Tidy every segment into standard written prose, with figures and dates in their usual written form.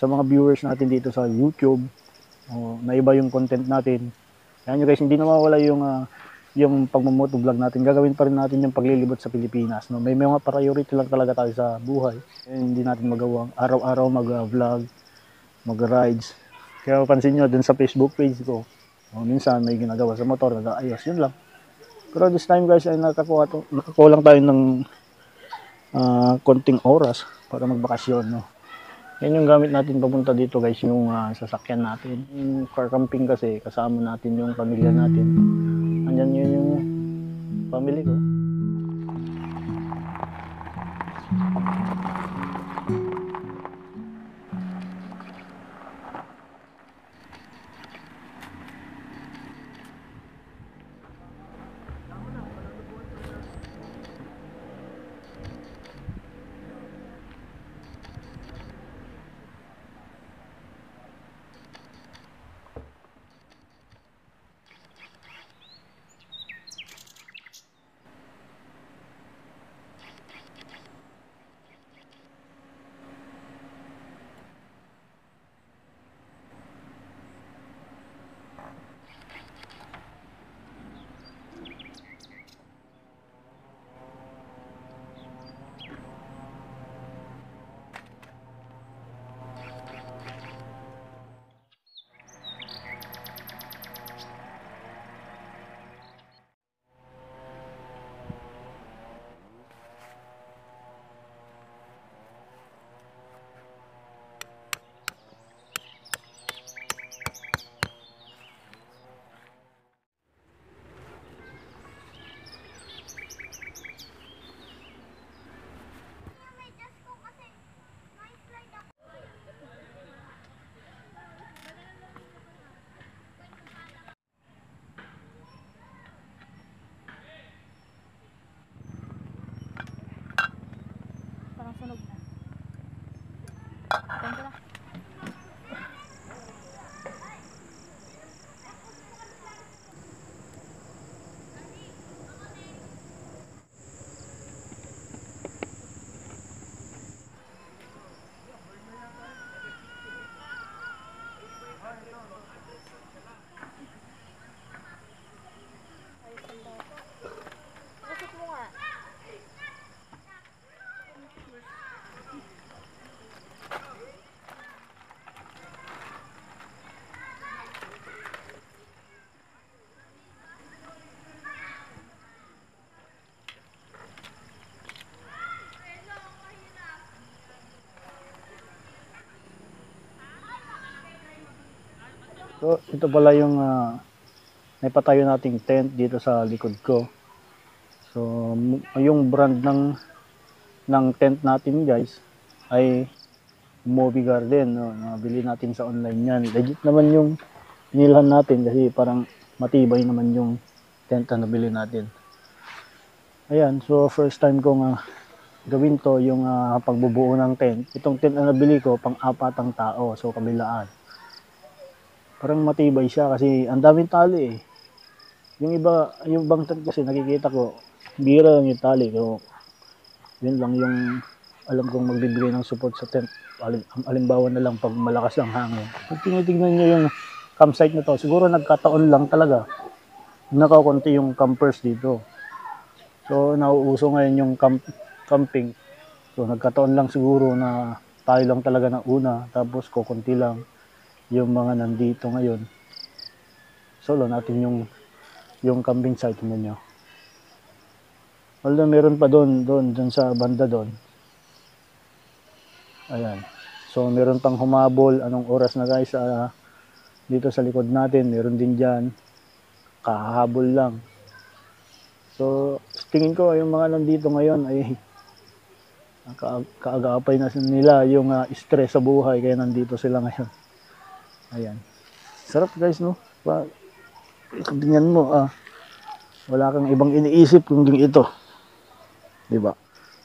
sa mga viewers natin dito sa YouTube, na iba yung content natin. Ayan nyo guys, hindi na mawala yung pagmamotovlog natin. Gagawin pa rin natin yung paglilibot sa Pilipinas. No? May mga priority lang talaga tayo sa buhay. Hindi natin magawang araw-araw mag-vlog, mag-rides. Kaya pansin nyo dun sa Facebook page ko, minsan may ginagawa sa motor, nag-aayos, yun lang. Pero this time guys, ay nakakuha lang tayo ng konting oras para magbakasyon. No? Yan yung gamit natin papunta dito guys, yung sasakyan natin. Yung car camping kasi, kasama natin yung pamilya natin. Andyan yun yung family ko. Parang sunog na. Ganito na. Usok mo nga. So, ito pala yung naipatayo nating tent dito sa likod ko. So, yung brand ng tent natin guys ay Movie Garden. No? Nabili natin sa online yan. Legit naman yung binilhan natin kasi parang matibay naman yung tent na nabili natin. Ayan, so first time kong gawin to yung pagbubuo ng tent. Itong tent na nabili ko, pang-apat ang tao. So, kabilaan. Parang matibay siya kasi ang daming tali eh. Yung ibang tent kasi nakikita ko, bira lang yung tali. So, yun lang yung alam kong magbibigay ng support sa tent. Alimbawa na lang pag malakas ang hangin. Pag tinitignan nyo yung campsite na to, siguro nagkataon lang talaga. Nakakunti yung campers dito. So, nauuso ngayon yung camping. So, nagkataon lang siguro na tayo lang talaga na una. Tapos, kukunti lang yung mga nandito ngayon. Solo natin yung camping site ninyo. Although meron pa doon sa banda doon. Ayan. So meron pang humabol. Anong oras na guys? Dito sa likod natin, meron din dyan. Kahabol lang. So tingin ko yung mga nandito ngayon ay kaagapay na nila yung stress sa buhay. Kaya nandito sila ngayon. Ayan. Sarap guys, no? Tingnan mo, wala kang ibang iniisip kundi ito. Diba?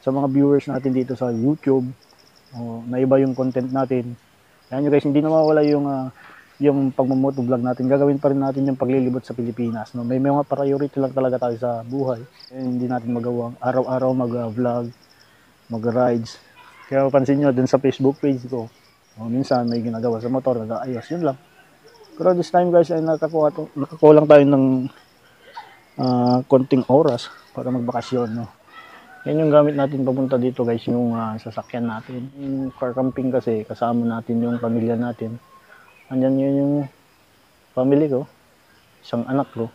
Sa mga viewers natin dito sa YouTube, na iba yung content natin. Ayan nyo guys, hindi na mawala yung pagmamotovlog natin. Gagawin pa rin natin yung paglilibot sa Pilipinas. No? May mga priority lang talaga tayo sa buhay. Hindi natin magawang araw-araw mag-vlog, mag-rides. Kaya pansin nyo dun sa Facebook page ko, O minsan may ginagawa sa motor, nag-aayos, yun lang. Pero this time guys ay nakakulang tayo ng konting oras para magbakasyon. No? Yan yung gamit natin papunta dito guys, yung sasakyan natin. Yung car camping kasi kasama natin yung pamilya natin. Andyan yun yung family ko, isang anak ko.